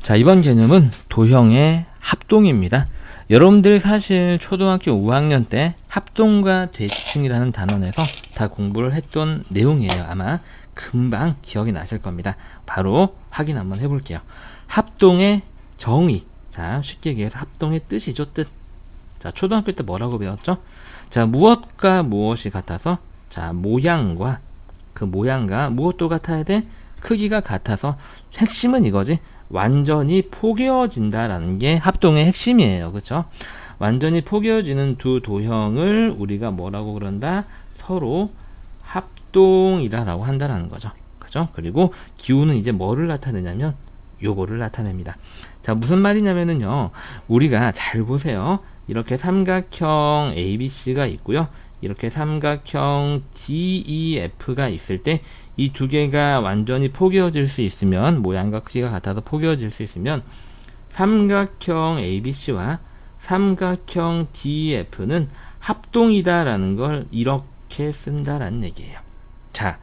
자, 이번 개념은 도형의 합동입니다. 여러분들이 사실 초등학교 5학년 때 합동과 대칭이라는 단원에서 다 공부를 했던 내용이에요. 아마 금방 기억이 나실 겁니다. 바로 확인 한번 해볼게요. 합동의 정의. 자, 쉽게 얘기해서 합동의 뜻이죠, 뜻. 자, 초등학교 때 뭐라고 배웠죠? 자, 무엇과 무엇이 같아서, 자, 모양과 그 모양과 무엇도 같아야 돼? 크기가 같아서 핵심은 이거지. 완전히 포개어진다라는 게 합동의 핵심이에요. 그렇죠? 완전히 포개어지는 두 도형을 우리가 뭐라고 그런다? 서로 합동이라고 한다라는 거죠. 그죠? 그리고 기호는 이제 뭐를 나타내냐면 요거를 나타냅니다. 자, 무슨 말이냐면은요. 우리가 잘 보세요. 이렇게 삼각형 ABC가 있고요. 이렇게 삼각형 DEF가 있을 때 이 두 개가 완전히 포개어질 수 있으면, 모양과 크기가 같아서 포개어질 수 있으면 삼각형 ABC와 삼각형 DEF는 합동이다라는 걸 이렇게 쓴다라는 얘기예요. 자,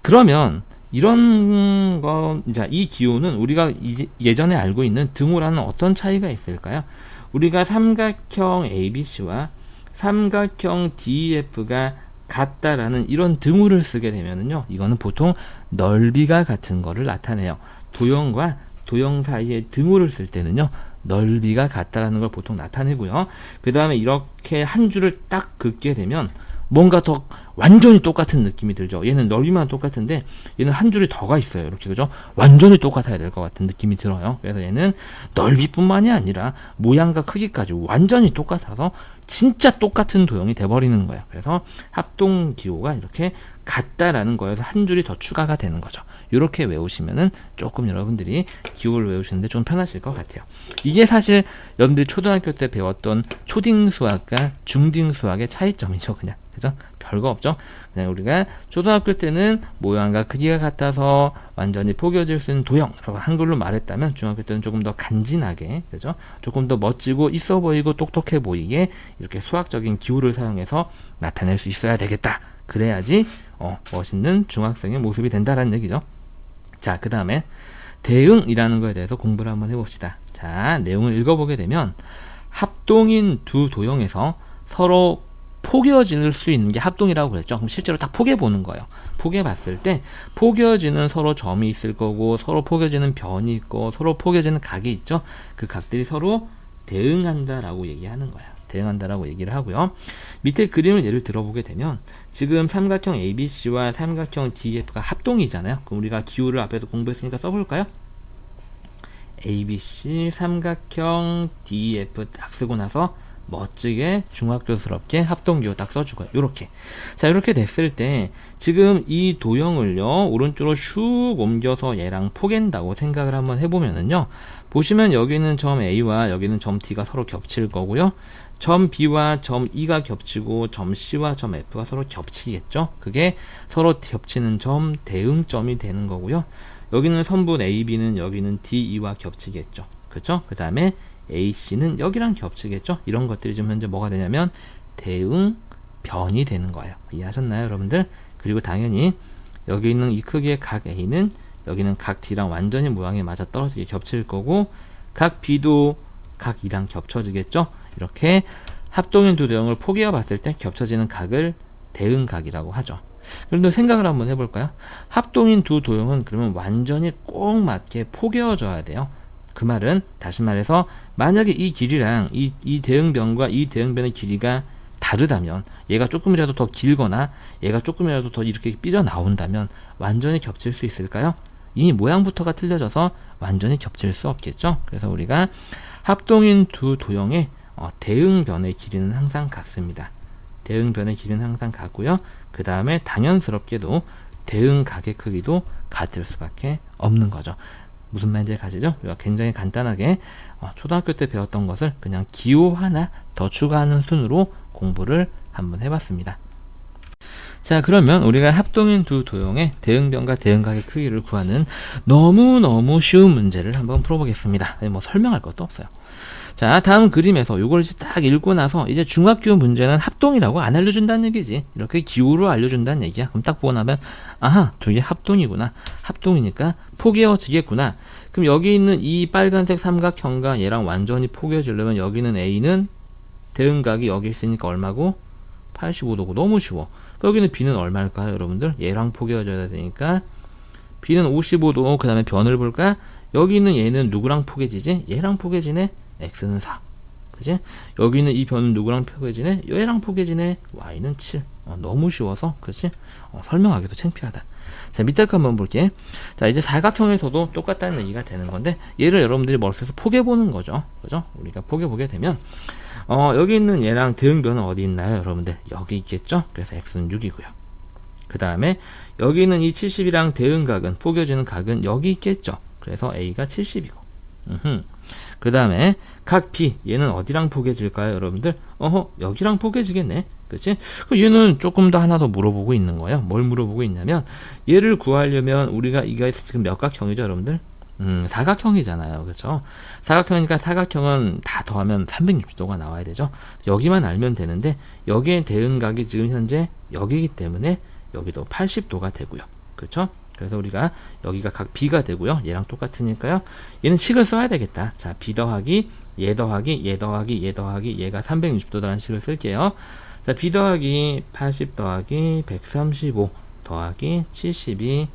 그러면 이런 거, 자, 이 기호는 우리가 예전에 알고 있는 등호라는 어떤 차이가 있을까요? 우리가 삼각형 ABC와 삼각형 DEF가 같다라는 이런 등호를 쓰게 되면은요, 이거는 보통 넓이가 같은 거를 나타내요. 도형과 도형 사이에 등호를 쓸 때는요, 넓이가 같다라는 걸 보통 나타내고요. 그 다음에 이렇게 한 줄을 딱 긋게 되면 뭔가 더 완전히 똑같은 느낌이 들죠. 얘는 넓이만 똑같은데 얘는 한 줄이 더가 있어요. 이렇게, 그죠? 완전히 똑같아야 될 것 같은 느낌이 들어요. 그래서 얘는 넓이뿐만이 아니라 모양과 크기까지 완전히 똑같아서 진짜 똑같은 도형이 돼버리는 거예요. 그래서 합동 기호가 이렇게 같다라는 거에서 한 줄이 더 추가가 되는 거죠. 이렇게 외우시면은 조금 여러분들이 기호를 외우시는데 좀 편하실 것 같아요. 이게 사실 여러분들이 초등학교 때 배웠던 초딩 수학과 중딩 수학의 차이점이죠. 그냥, 그죠? 별거 없죠. 그냥 우리가 초등학교 때는 모양과 크기가 같아서 완전히 포개어질 수 있는 도형이라고 한글로 말했다면, 중학교 때는 조금 더 간지나게, 그죠? 조금 더 멋지고 있어 보이고 똑똑해 보이게 이렇게 수학적인 기호를 사용해서 나타낼 수 있어야 되겠다. 그래야지 멋있는 중학생의 모습이 된다라는 얘기죠. 자, 그 다음에 대응이라는 거에 대해서 공부를 한번 해봅시다. 자, 내용을 읽어보게 되면 합동인 두 도형에서 서로 포개어질 수 있는 게 합동이라고 그랬죠. 그럼 실제로 딱 포개보는 거예요. 포개봤을 때 포개어지는 서로 점이 있을 거고, 서로 포개어지는 변이 있고, 서로 포개어지는 각이 있죠. 그 각들이 서로 대응한다라고 얘기하는 거예요. 대응한다라고 얘기를 하고요. 밑에 그림을 예를 들어보게 되면 지금 삼각형 ABC와 삼각형 DEF가 합동이잖아요. 그럼 우리가 기호를 앞에서 공부했으니까 써볼까요? ABC 삼각형 DEF 딱 쓰고 나서 멋지게 중학교스럽게 합동기호 딱 써주고요. 요렇게. 자, 이렇게 됐을 때 지금 이 도형을요, 오른쪽으로 슉 옮겨서 얘랑 포갠다고 생각을 한번 해보면은요, 보시면 여기는 점 A와 여기는 점 D가 서로 겹칠 거고요. 점 B와 점 E가 겹치고 점 C와 점 F가 서로 겹치겠죠. 그게 서로 겹치는 점, 대응점이 되는 거고요. 여기는 선분 AB는 여기는 DE와 겹치겠죠. 그렇죠? 그 다음에 AC는 여기랑 겹치겠죠. 이런 것들이 지금 현재 뭐가 되냐면 대응변이 되는 거예요. 이해하셨나요, 여러분들? 그리고 당연히 여기 있는 이 크기의 각 A는 여기는 각 D랑 완전히 모양이 맞아 떨어지게 겹칠 거고, 각 B도 각 E랑 겹쳐지겠죠. 이렇게 합동인 두 도형을 포개어 봤을 때 겹쳐지는 각을 대응각이라고 하죠. 그런데 생각을 한번 해볼까요? 합동인 두 도형은 그러면 완전히 꼭 맞게 포개어져야 돼요. 그 말은 다시 말해서 만약에 이 길이랑 이 대응변과 이 대응변의 길이가 다르다면, 얘가 조금이라도 더 길거나 얘가 조금이라도 더 이렇게 삐져나온다면 완전히 겹칠 수 있을까요? 이미 모양부터가 틀려져서 완전히 겹칠 수 없겠죠. 그래서 우리가 합동인 두 도형의 대응변의 길이는 항상 같습니다. 대응변의 길이는 항상 같고요. 그 다음에 당연스럽게도 대응각의 크기도 같을 수밖에 없는 거죠. 무슨 말인지 가시죠? 우리가 굉장히 간단하게 초등학교 때 배웠던 것을 그냥 기호 하나 더 추가하는 순으로 공부를 한번 해봤습니다. 자, 그러면 우리가 합동인 두 도형의 대응변과 대응각의 크기를 구하는 너무너무 쉬운 문제를 한번 풀어보겠습니다. 뭐 설명할 것도 없어요. 자, 다음 그림에서 이걸 딱 읽고 나서 이제 중학교 문제는 합동이라고 안 알려준다는 얘기지. 이렇게 기호로 알려준다는 얘기야. 그럼 딱 보고 나면 아하, 두 개 합동이구나. 합동이니까 포개어지겠구나. 그럼 여기 있는 이 빨간색 삼각형과 얘랑 완전히 포개지려면 여기는 A는 대응각이 여기 있으니까 얼마고? 85도고. 너무 쉬워. 여기는 B는 얼마일까요, 여러분들? 얘랑 포개져야 되니까 B는 55도. 그 다음에 변을 볼까? 여기 있는 얘는 누구랑 포개지지? 얘랑 포개지네. X는 4. 그지? 여기 있는 이 변은 누구랑 포개지네? 얘랑 포개지네. Y는 7. 너무 쉬워서, 그치? 설명하기도 창피하다. 자, 밑에 거 한번 볼게. 자, 이제 사각형에서도 똑같다는 얘기가 되는 건데, 얘를 여러분들이 머릿속에서 포개보는 거죠. 그죠? 우리가 포개보게 되면, 여기 있는 얘랑 대응변은 어디 있나요, 여러분들? 여기 있겠죠? 그래서 X는 6이고요. 그 다음에, 여기 있는 이 70이랑 대응각은, 포개지는 각은 여기 있겠죠? 그래서 A가 70이고. 그 다음에, 각 B, 얘는 어디랑 포개질까요, 여러분들? 여기랑 포개지겠네. 그치? 얘는 조금 더 하나 더 물어보고 있는 거예요. 뭘 물어보고 있냐면, 얘를 구하려면 우리가 이게 지금 몇 각형이죠, 여러분들? 사각형이잖아요. 그쵸? 사각형이니까 사각형은 다 더하면 360도가 나와야 되죠. 여기만 알면 되는데, 여기에 대응각이 지금 현재 여기이기 때문에 여기도 80도가 되고요. 그쵸? 그래서 우리가 여기가 각 B가 되고요. 얘랑 똑같으니까요. 얘는 식을 써야 되겠다. 자, B 더하기, 얘 더하기, 얘 더하기, 얘 더하기, 얘가 360도라는 식을 쓸게요. 자, B 더하기 80 더하기 135 더하기 72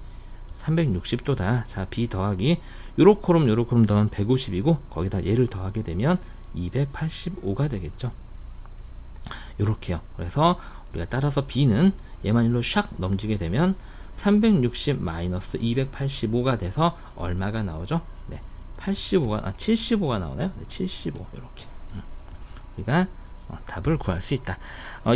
360도다. 자, B 더하기 요렇게 더하면 150이고 거기다 얘를 더하게 되면 285가 되겠죠. 요렇게요. 그래서 우리가 따라서 B는 얘만 일로 샥 넘기게 되면 360 마이너스 285가 돼서 얼마가 나오죠? 네, 75가 나오나요? 네, 75 이렇게. 우리가 답을 구할 수 있다.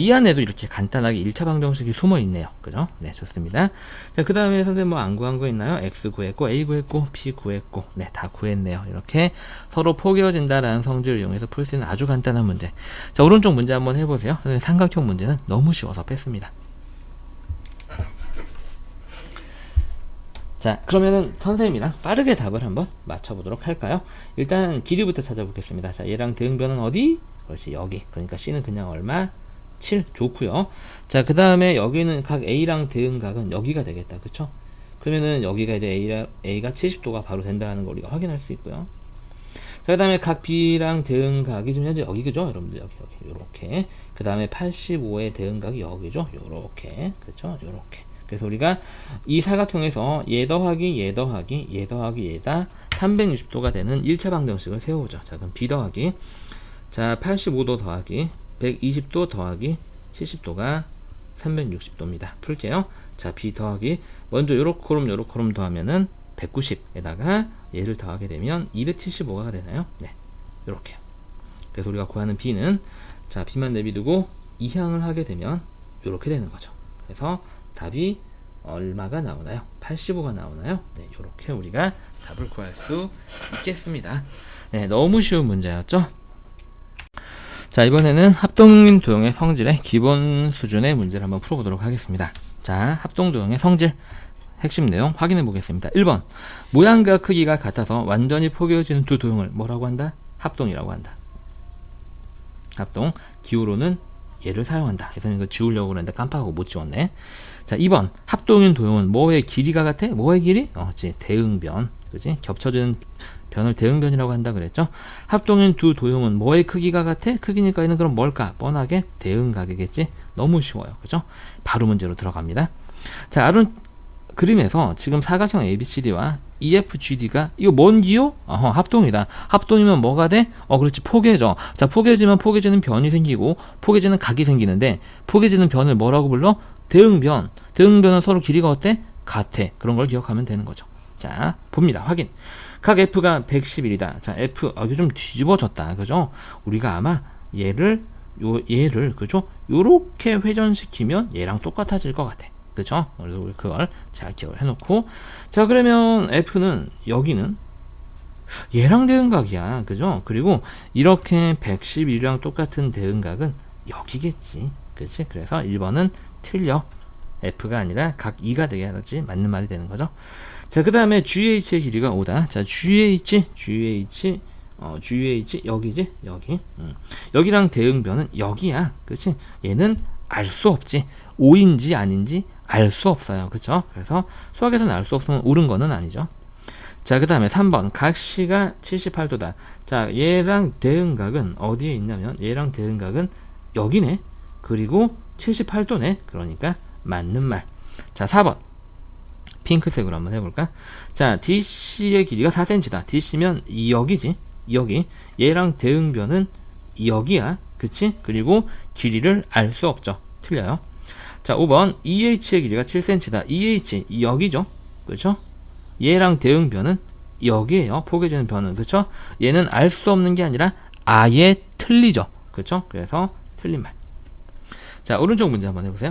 이 안에도 이렇게 간단하게 1차 방정식이 숨어 있네요. 그죠? 네, 좋습니다. 자, 그 다음에 선생님 뭐 안 구한 거 있나요? X 구했고, A 구했고, B 구했고, 네, 다 구했네요. 이렇게 서로 포개어진다라는 성질을 이용해서 풀 수 있는 아주 간단한 문제. 자, 오른쪽 문제 한번 해보세요. 선생님 삼각형 문제는 너무 쉬워서 뺐습니다. 자, 그러면은 선생님이랑 빠르게 답을 한번 맞춰보도록 할까요? 일단 길이부터 찾아보겠습니다. 자, 얘랑 대응변은 어디? 그렇지, 여기. 그러니까 C는 그냥 얼마? 7. 좋고요. 자, 그 다음에 여기는 각 A랑 대응각은 여기가 되겠다. 그쵸? 그러면은 여기가 이제 A가 70도가 바로 된다는 걸 우리가 확인할 수 있고요. 자, 그 다음에 각 B랑 대응각이 지금 현재 여기, 그죠? 여러분들 여기, 요렇게. 그 다음에 85의 대응각이 여기죠? 요렇게. 그쵸? 요렇게. 그래서 우리가 이 사각형에서 얘 더하기 얘 더하기 얘 더하기 얘다 360도가 되는 1차 방정식을 세워보죠. 자, 그럼 B 더하기, 자, 85도 더하기 120도 더하기 70도가 360도입니다. 풀게요. 자, B 더하기, 먼저 요렇게 더하면은 190에다가 얘를 더하게 되면 275가 되나요? 네, 요렇게. 그래서 우리가 구하는 B는, 자, B만 내비두고 이항을 하게 되면 요렇게 되는 거죠. 그래서 답이 얼마가 나오나요? 85가 나오나요? 네, 요렇게 우리가 답을 구할 수 있겠습니다. 네, 너무 쉬운 문제였죠? 자, 이번에는 합동인 도형의 성질의 기본 수준의 문제를 한번 풀어보도록 하겠습니다. 자, 합동도형의 성질 핵심 내용 확인해 보겠습니다. 1번, 모양과 크기가 같아서 완전히 포개어지는 두 도형을 뭐라고 한다? 합동이라고 한다. 합동, 기호로는 얘를 사용한다. 그래서 이거 지우려고 그랬는데 깜빡하고 못 지웠네. 자, 2번, 합동인 도형은 뭐의 길이가 같아? 뭐의 길이? 그치, 대응변. 그치? 겹쳐지는 변을 대응변이라고 한다 그랬죠? 합동인 두 도형은 뭐의 크기가 같아? 크기니까 얘는 그럼 뭘까? 뻔하게 대응각이겠지? 너무 쉬워요. 그죠? 바로 문제로 들어갑니다. 자, 그림에서 지금 사각형 ABCD와 EFGD가 이거 뭔 기호? 합동이다. 합동이면 뭐가 돼? 그렇지, 포개져. 자, 포개지면 포개지는 변이 생기고 포개지는 각이 생기는데 포개지는 변을 뭐라고 불러? 대응변. 대응변은 서로 길이가 어때? 같아. 그런 걸 기억하면 되는 거죠. 자, 봅니다. 확인. 각 F가 111이다. 자, F, 이거 좀 뒤집어졌다. 그죠? 우리가 아마 얘를, 그죠? 요렇게 회전시키면 얘랑 똑같아질 것 같아. 그죠? 그래서 우리 그걸 잘 기억을 해놓고. 자, 그러면 F는, 여기는 얘랑 대응각이야. 그죠? 그리고 이렇게 111이랑 똑같은 대응각은 여기겠지. 그치? 그래서 1번은 틀려. F가 아니라 각 2가 되게 하지 맞는 말이 되는 거죠. 자, 그 다음에 GH의 길이가 5다. 자, GH, 여기지? 여기. 여기랑 대응변은 여기야. 그치? 얘는 알 수 없지. 5인지 아닌지 알 수 없어요. 그쵸? 그래서 수학에서는 알 수 없으면 옳은 거는 아니죠. 자, 그 다음에 3번 각시가 78도다. 자, 얘랑 대응각은 어디에 있냐면 얘랑 대응각은 여기네. 그리고 78도네. 그러니까 맞는 말. 자, 4번 핑크색으로 한번 해볼까? 자, DC의 길이가 4cm다. DC면 여기지. 여기. 얘랑 대응변은 여기야. 그치? 그리고 길이를 알 수 없죠. 틀려요. 자, 5번 EH의 길이가 7cm다. EH 여기죠. 그렇죠? 얘랑 대응변은 여기에요. 포개지는 변은. 그렇죠? 얘는 알 수 없는 게 아니라 아예 틀리죠. 그렇죠? 그래서 틀린 말. 자, 오른쪽 문제 한번 해보세요.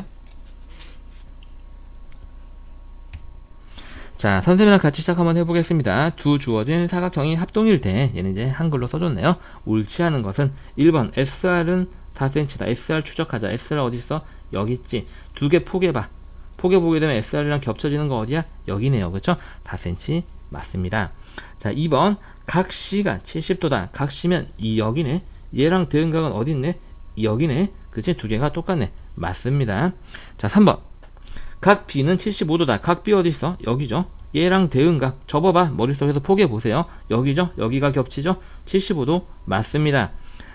자, 선생님이랑 같이 시작 한번 해보겠습니다. 두 주어진 사각형이 합동일 때, 얘는 이제 한글로 써줬네요. 옳지 않은 것은 1번 SR은 4cm다. SR 추적하자. SR 어디 있어? 여기 있지. 두 개 포개봐. 포개보게 되면 SR이랑 겹쳐지는 거 어디야? 여기네요. 그렇죠? 4cm 맞습니다. 자, 2번 각시가 70도다. 각시면 여기네. 얘랑 대응각은 어디 있네? 여기네. 그치? 두 개가 똑같네. 맞습니다. 자, 3번 각 B는 75도다. 각 B 어디 있어? 여기죠. 얘랑 대응각 접어봐. 머릿속에서 포개보세요. 여기죠? 여기가 겹치죠? 75도 맞습니다.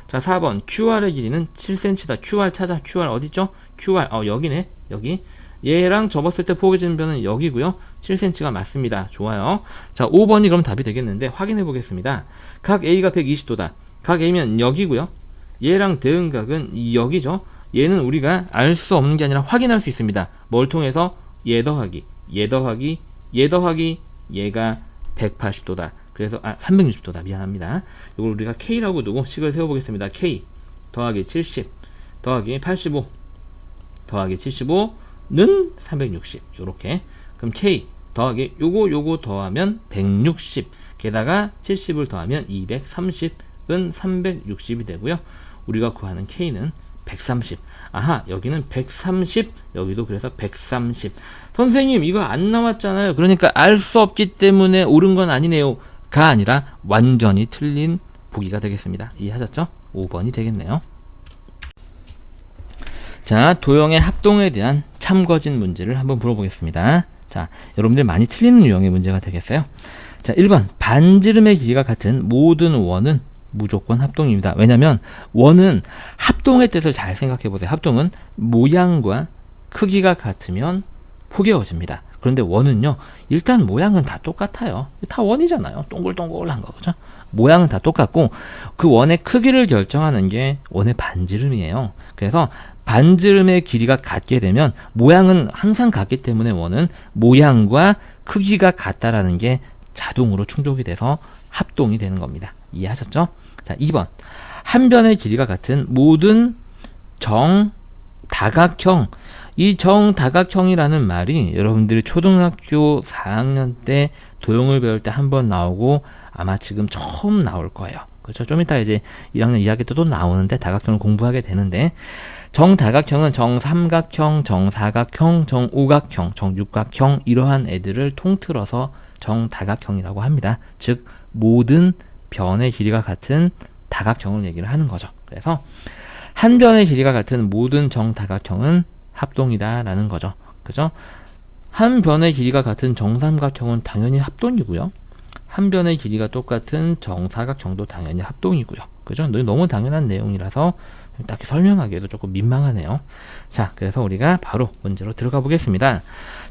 자, 4번 QR의 길이는 7cm다. QR 찾아. QR 어디죠? QR 여기네. 여기. 얘랑 접었을 때 포개지는 변은 여기고요. 7cm가 맞습니다. 좋아요. 자, 5번이 그럼 답이 되겠는데 확인해 보겠습니다. 각 A가 120도다. 각 A면 여기고요. 얘랑 대응각은 여기죠. 얘는 우리가 알 수 없는 게 아니라 확인할 수 있습니다. 뭘 통해서? 얘 더하기, 얘 더하기, 얘 더하기, 얘가 180도다. 그래서 360도다. 미안합니다. 이걸 우리가 K라고 두고 식을 세워보겠습니다. K 더하기 70 더하기 85 더하기 75는 360. 요렇게. 그럼 K 더하기 요거 더하면 160. 게다가 70을 더하면 230은 360이 되고요. 우리가 구하는 K는 130. 아하, 여기는 130, 여기도 그래서 130. 선생님, 이거 안 나왔잖아요. 그러니까 알 수 없기 때문에 옳은 건 아니네요. 가 아니라 완전히 틀린 보기가 되겠습니다. 이해하셨죠? 5번이 되겠네요. 자, 도형의 합동에 대한 참거진 문제를 한번 물어보겠습니다. 자, 여러분들 많이 틀리는 유형의 문제가 되겠어요. 자, 1번 반지름의 길이가 같은 모든 원은 무조건 합동입니다. 왜냐면 원은 합동의 뜻을 잘 생각해 보세요. 합동은 모양과 크기가 같으면 포개어집니다. 그런데 원은요, 일단 모양은 다 똑같아요. 다 원이잖아요. 동글동글한 거, 그죠? 모양은 다 똑같고 그 원의 크기를 결정하는 게 원의 반지름이에요. 그래서 반지름의 길이가 같게 되면 모양은 항상 같기 때문에 원은 모양과 크기가 같다라는 게 자동으로 충족이 돼서 합동이 되는 겁니다. 이해하셨죠? 자, 2번 한 변의 길이가 같은 모든 정다각형. 이 정다각형이라는 말이 여러분들이 초등학교 4학년 때 도형을 배울 때 한번 나오고 아마 지금 처음 나올 거예요. 그렇죠? 좀 이따 이제 1학년 2학기 때도 나오는데 다각형을 공부하게 되는데, 정다각형은 정삼각형, 정사각형, 정오각형, 정육각형 이러한 애들을 통틀어서 정다각형이라고 합니다. 즉 모든 변의 길이가 같은 다각형을 얘기를 하는 거죠. 그래서 한 변의 길이가 같은 모든 정다각형은 합동이다 라는 거죠. 그죠? 한 변의 길이가 같은 정삼각형은 당연히 합동이고요. 한 변의 길이가 똑같은 정사각형도 당연히 합동이고요. 그죠? 너무 당연한 내용이라서 딱히 설명하기에도 조금 민망하네요. 자, 그래서 우리가 바로 문제로 들어가 보겠습니다.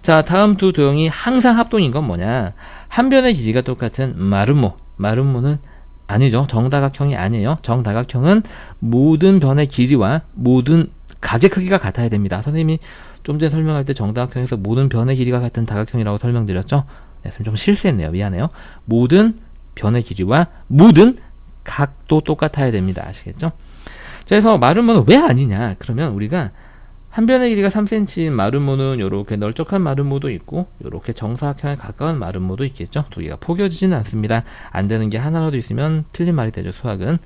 자, 다음 두 도형이 항상 합동인 건 뭐냐? 한 변의 길이가 똑같은 마름모. 마름모는 아니죠. 정다각형이 아니에요. 정다각형은 모든 변의 길이와 모든 각의 크기가 같아야 됩니다. 선생님이 좀 전에 설명할 때 정다각형에서 모든 변의 길이가 같은 다각형이라고 설명드렸죠? 네, 좀 실수했네요. 미안해요. 모든 변의 길이와 모든 각도 똑같아야 됩니다. 아시겠죠? 그래서 마름모는 왜 아니냐? 그러면 우리가 한 변의 길이가 3cm인 마름모는 이렇게 널쩍한 마름모도 있고 이렇게 정사각형에 가까운 마름모도 있겠죠. 두 개가 포개지지는 않습니다. 안 되는 게 하나라도 있으면 틀린 말이 되죠. 수학은.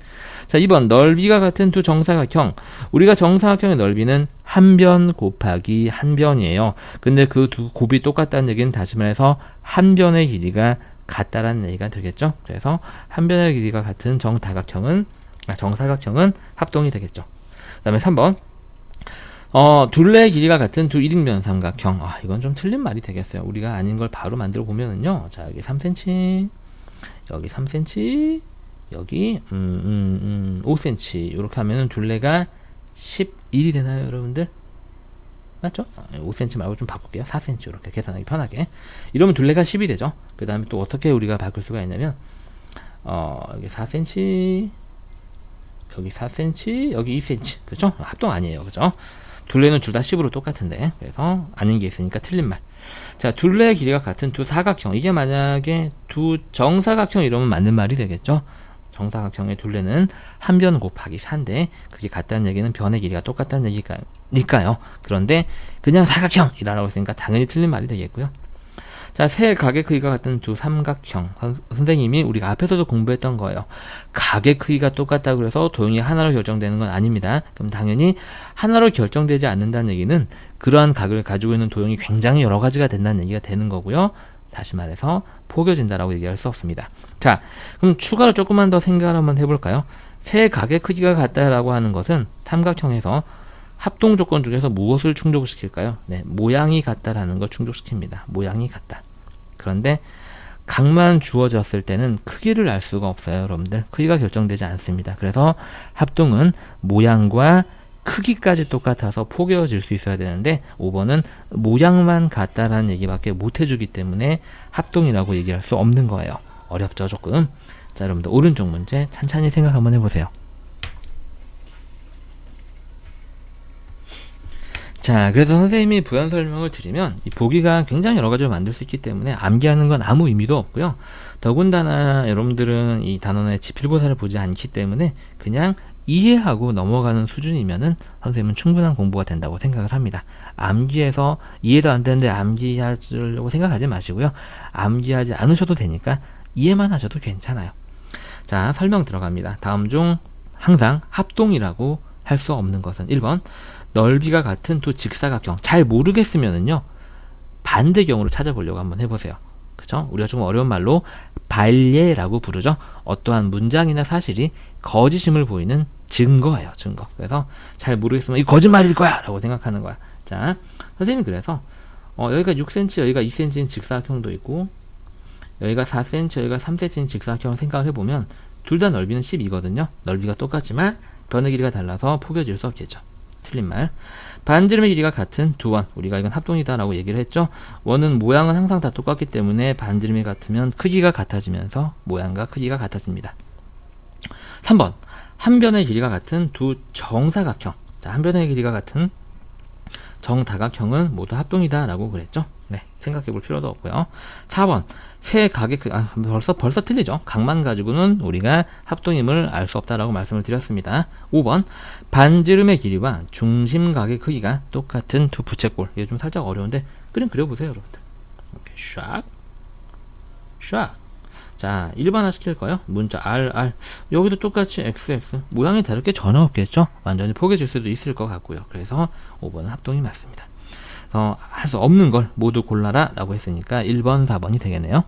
자, 2번 넓이가 같은 두 정사각형. 우리가 정사각형의 넓이는 한 변 곱하기 한 변이에요. 근데 그 두 곱이 똑같다는 얘기는 다시 말해서 한 변의 길이가 같다라는 얘기가 되겠죠. 그래서 한 변의 길이가 같은 정사각형은 합동이 되겠죠. 그 다음에 3번 둘레의 길이가 같은 두 이등변 삼각형. 이건 좀 틀린 말이 되겠어요. 우리가 아닌 걸 바로 만들어 보면은요. 자, 여기 3cm, 여기 3cm, 여기 5cm. 이렇게 하면은 둘레가 11이 되나요, 여러분들? 맞죠? 5cm 말고 좀 바꿀게요. 4cm 이렇게 계산하기 편하게. 이러면 둘레가 10이 되죠. 그 다음에 또 어떻게 우리가 바꿀 수가 있냐면 여기 4cm, 여기 4cm, 여기 2cm. 그죠? 합동 아니에요. 그죠? 둘레는 둘 다 10으로 똑같은데. 그래서 아닌 게 있으니까 틀린 말. 자, 둘레의 길이가 같은 두 사각형. 이게 만약에 두 정사각형 이러면 맞는 말이 되겠죠? 정사각형의 둘레는 한 변 곱하기 4인데 그게 같다는 얘기는 변의 길이가 똑같다는 얘기니까요. 그런데 그냥 사각형이라고 했으니까 당연히 틀린 말이 되겠고요. 자, 세 각의 크기가 같은 두 삼각형. 선생님이 우리가 앞에서도 공부했던 거예요. 각의 크기가 똑같다고 그래서 도형이 하나로 결정되는 건 아닙니다. 그럼 당연히 하나로 결정되지 않는다는 얘기는 그러한 각을 가지고 있는 도형이 굉장히 여러 가지가 된다는 얘기가 되는 거고요. 다시 말해서 포개진다라고 얘기할 수 없습니다. 자, 그럼 추가로 조금만 더 생각을 한번 해볼까요? 세 각의 크기가 같다라고 하는 것은 삼각형에서 합동 조건 중에서 무엇을 충족시킬까요? 네, 모양이 같다라는 걸 충족시킵니다. 모양이 같다. 그런데 각만 주어졌을 때는 크기를 알 수가 없어요, 여러분들. 크기가 결정되지 않습니다. 그래서 합동은 모양과 크기까지 똑같아서 포개어질 수 있어야 되는데 5번은 모양만 같다라는 얘기밖에 못 해주기 때문에 합동이라고 얘기할 수 없는 거예요. 어렵죠, 조금. 자, 여러분들 오른쪽 문제 찬찬히 생각 한번 해보세요. 자, 그래서 선생님이 부연 설명을 드리면 이 보기가 굉장히 여러 가지로 만들 수 있기 때문에 암기하는 건 아무 의미도 없고요. 더군다나 여러분들은 이 단원의 지필고사를 보지 않기 때문에 그냥 이해하고 넘어가는 수준이면은 선생님은 충분한 공부가 된다고 생각을 합니다. 암기해서 이해도 안 되는데 암기하려고 생각하지 마시고요. 암기하지 않으셔도 되니까 이해만 하셔도 괜찮아요. 자, 설명 들어갑니다. 다음 중 항상 합동이라고 할 수 없는 것은 1번 넓이가 같은 두 직사각형. 잘 모르겠으면은요 반대경으로 찾아보려고 한번 해보세요. 그쵸? 우리가 좀 어려운 말로 반례라고 부르죠. 어떠한 문장이나 사실이 거짓임을 보이는 증거예요. 증거. 그래서 잘 모르겠으면 이 거짓말일 거야 라고 생각하는 거야. 자, 선생님이 그래서 여기가 6cm, 여기가 2cm인 직사각형도 있고 여기가 4cm, 여기가 3cm인 직사각형을 생각을 해보면 둘 다 넓이는 10이거든요. 넓이가 똑같지만 변의 길이가 달라서 포개질 수 없겠죠. 틀린 말. 반지름의 길이가 같은 두 원. 우리가 이건 합동이다 라고 얘기를 했죠. 원은 모양은 항상 다 똑같기 때문에 반지름이 같으면 크기가 같아지면서 모양과 크기가 같아집니다. 3번. 한 변의 길이가 같은 두 정사각형. 자, 한 변의 길이가 같은 정다각형은 모두 합동이다 라고 그랬죠. 네, 생각해 볼 필요도 없고요. 4번. 세 각의 벌써 틀리죠. 각만 가지고는 우리가 합동임을 알 수 없다라고 말씀을 드렸습니다. 5번. 반지름의 길이와 중심각의 크기가 똑같은 두 부채꼴. 이게 좀 살짝 어려운데 그림 그려보세요, 여러분들. 이렇게 샥 샥. 자, 일반화 시킬 거예요. 문자 RR. 여기도 똑같이 XX. 모양이 다를 게 전혀 없겠죠. 완전히 포개질 수도 있을 것 같고요. 그래서 5번은 합동이 맞습니다. 할 수 없는 걸 모두 골라라 라고 했으니까 1번, 4번이 되겠네요.